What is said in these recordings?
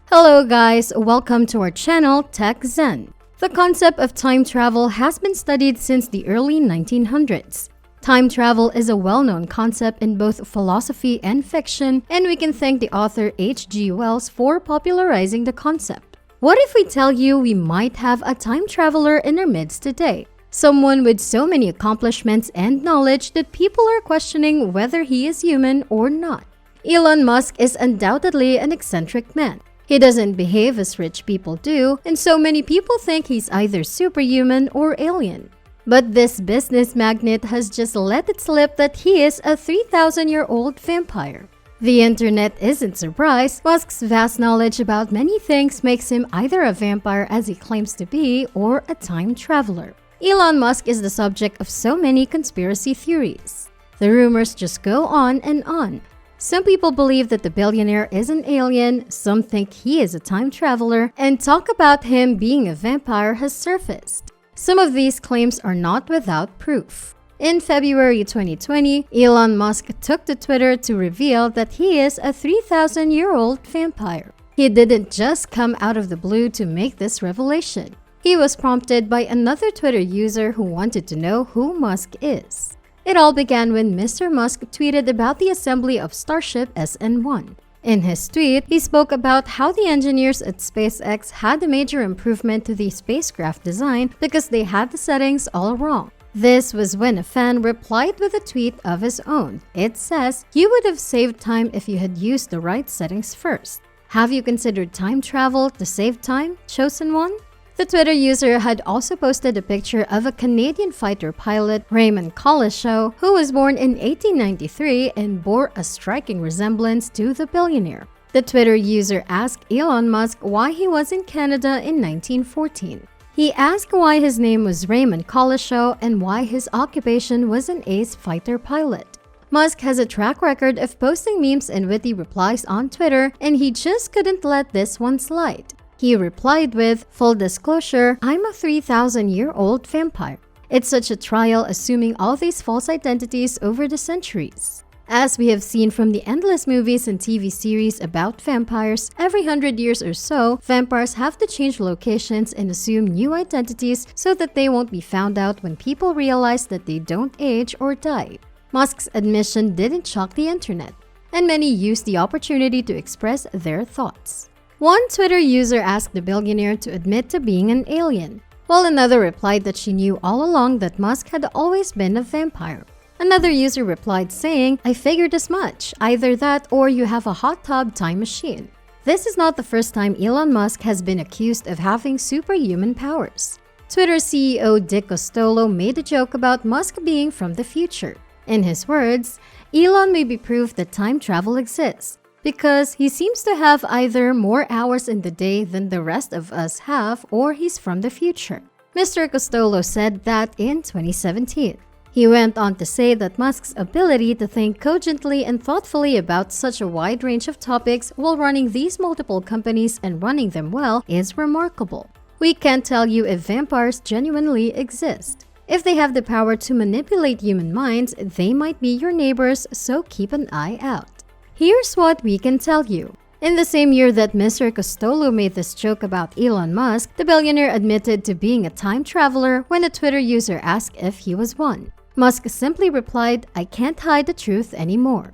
Hello guys, welcome to our channel Techzen. The concept of time travel has been studied since the early 1900s. Time travel is a well-known concept in both philosophy and fiction, and we can thank the author H.G. Wells for popularizing the concept. What if we tell you we might have a time traveler in our midst today? Someone with so many accomplishments and knowledge that people are questioning whether he is human or not. Elon Musk is undoubtedly an eccentric man. He doesn't behave as rich people do, and so many people think he's either superhuman or alien. But this business magnate has just let it slip that he is a 3,000-year-old vampire. The internet isn't surprised. Musk's vast knowledge about many things makes him either a vampire as he claims to be or a time traveler. Elon Musk is the subject of so many conspiracy theories. The rumors just go on and on. Some people believe that the billionaire is an alien, some think he is a time traveler, and talk about him being a vampire has surfaced. Some of these claims are not without proof. In February 2020, Elon Musk took to Twitter to reveal that he is a 3,000-year-old vampire. He didn't just come out of the blue to make this revelation. He was prompted by another Twitter user who wanted to know who Musk is. It all began when Mr. Musk tweeted about the assembly of Starship SN1. In his tweet, he spoke about how the engineers at SpaceX had a major improvement to the spacecraft design because they had the settings all wrong. This was when a fan replied with a tweet of his own. It says, "You would have saved time if you had used the right settings first. Have you considered time travel to save time, chosen one?" The Twitter user had also posted a picture of a Canadian fighter pilot, Raymond Colishaw, who was born in 1893 and bore a striking resemblance to the billionaire. The Twitter user asked Elon Musk why he was in Canada in 1914. He asked why his name was Raymond Colishaw and why his occupation was an ace fighter pilot. Musk has a track record of posting memes and witty replies on Twitter, and he just couldn't let this one slide. He replied with, "Full disclosure, I'm a 3,000-year-old vampire. It's such a trial assuming all these false identities over the centuries." As we have seen from the endless movies and TV series about vampires, every 100 years or so, vampires have to change locations and assume new identities so that they won't be found out when people realize that they don't age or die. Musk's admission didn't shock the internet, and many used the opportunity to express their thoughts. One Twitter user asked the billionaire to admit to being an alien, while another replied that she knew all along that Musk had always been a vampire. Another user replied saying, "I figured as much, either that or you have a hot tub time machine." This is not the first time Elon Musk has been accused of having superhuman powers. Twitter CEO Dick Costolo made a joke about Musk being from the future. In his words, "Elon may be proof that time travel exists, because he seems to have either more hours in the day than the rest of us have, or he's from the future." Mr. Costolo said that in 2017. He went on to say that Musk's ability to think cogently and thoughtfully about such a wide range of topics while running these multiple companies and running them well is remarkable. We can't tell you if vampires genuinely exist. If they have the power to manipulate human minds, they might be your neighbors, so keep an eye out. Here's what we can tell you. In the same year that Mr. Costolo made this joke about Elon Musk, the billionaire admitted to being a time traveler when a Twitter user asked if he was one. Musk simply replied, "I can't hide the truth anymore."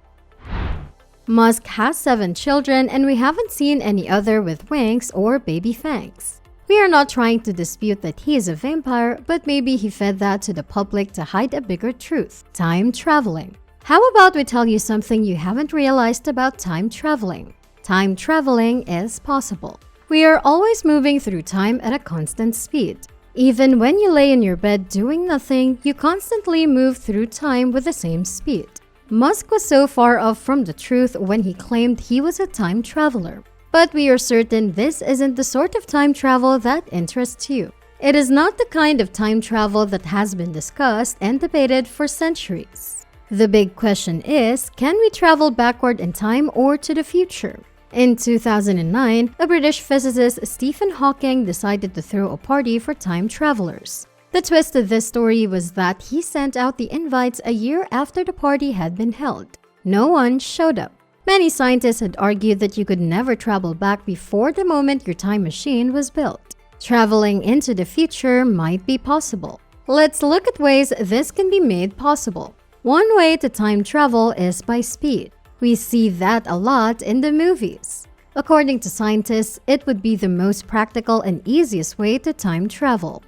Musk has 7 children, and we haven't seen any other with wings or baby fangs. We are not trying to dispute that he is a vampire, but maybe he fed that to the public to hide a bigger truth: time traveling. How about we tell you something you haven't realized about time traveling? Time traveling is possible. We are always moving through time at a constant speed. Even when you lay in your bed doing nothing, you constantly move through time with the same speed. Musk was so far off from the truth when he claimed he was a time traveler. But we are certain this isn't the sort of time travel that interests you. It is not the kind of time travel that has been discussed and debated for centuries. The big question is, can we travel backward in time or to the future? In 2009, a British physicist, Stephen Hawking, decided to throw a party for time travelers. The twist of this story was that he sent out the invites a year after the party had been held. No one showed up. Many scientists had argued that you could never travel back before the moment your time machine was built. Traveling into the future might be possible. Let's look at ways this can be made possible. One way to time travel is by speed. We see that a lot in the movies. According to scientists, it would be the most practical and easiest way to time travel.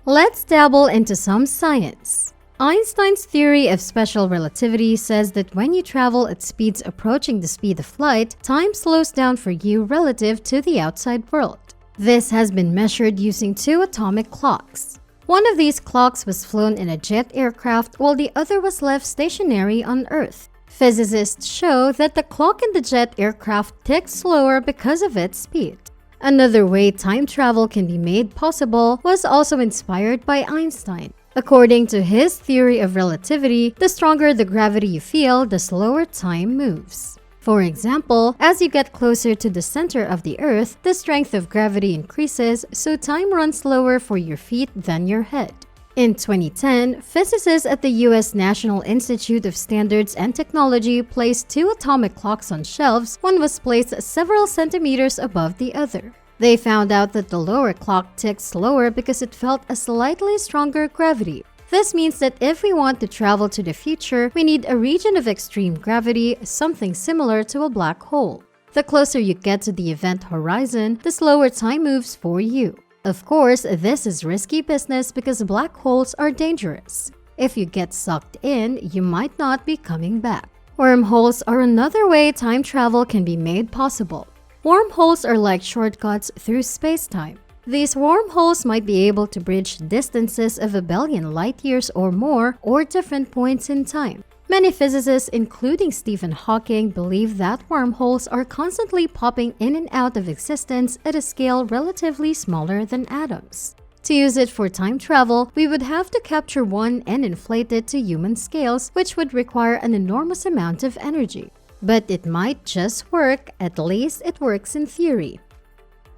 Let's dabble into some science. Einstein's theory of special relativity says that when you travel at speeds approaching the speed of light, time slows down for you relative to the outside world. This has been measured using two atomic clocks. One of these clocks was flown in a jet aircraft while the other was left stationary on Earth. Physicists show that the clock in the jet aircraft ticks slower because of its speed. Another way time travel can be made possible was also inspired by Einstein. According to his theory of relativity, the stronger the gravity you feel, the slower time moves. For example, as you get closer to the center of the Earth, the strength of gravity increases, so time runs slower for your feet than your head. In 2010, physicists at the U.S. National Institute of Standards and Technology placed two atomic clocks on shelves. One was placed several centimeters above the other. They found out that the lower clock ticked slower because it felt a slightly stronger gravity. This means that if we want to travel to the future, we need a region of extreme gravity, something similar to a black hole. The closer you get to the event horizon, the slower time moves for you. Of course, this is risky business because black holes are dangerous. If you get sucked in, you might not be coming back. Wormholes are another way time travel can be made possible. Wormholes are like shortcuts through space-time. These wormholes might be able to bridge distances of a billion light-years or more, or different points in time. Many physicists, including Stephen Hawking, believe that wormholes are constantly popping in and out of existence at a scale relatively smaller than atoms. To use it for time travel, we would have to capture one and inflate it to human scales, which would require an enormous amount of energy. But it might just work, at least it works in theory.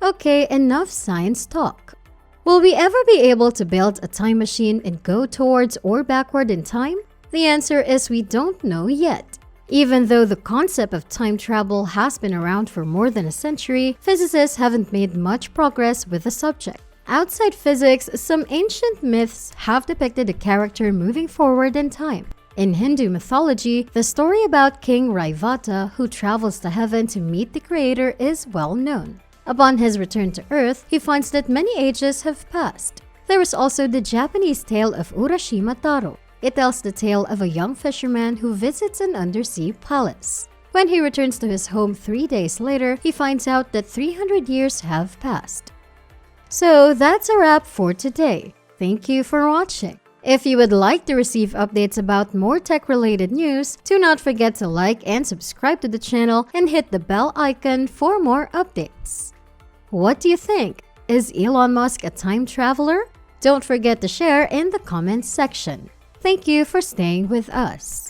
Okay, enough science talk. Will we ever be able to build a time machine and go towards or backward in time? The answer is we don't know yet. Even though the concept of time travel has been around for more than a century, physicists haven't made much progress with the subject. Outside physics, some ancient myths have depicted a character moving forward in time. In Hindu mythology, the story about King Raivata, who travels to heaven to meet the creator, is well known. Upon his return to Earth, he finds that many ages have passed. There is also the Japanese tale of Urashima Taro. It tells the tale of a young fisherman who visits an undersea palace. When he returns to his home 3 days later, he finds out that 300 years have passed. So that's a wrap for today. Thank you for watching. If you would like to receive updates about more tech-related news, do not forget to like and subscribe to the channel and hit the bell icon for more updates. What do you think? Is Elon Musk a time traveler? Don't forget to share in the comments section. Thank you for staying with us.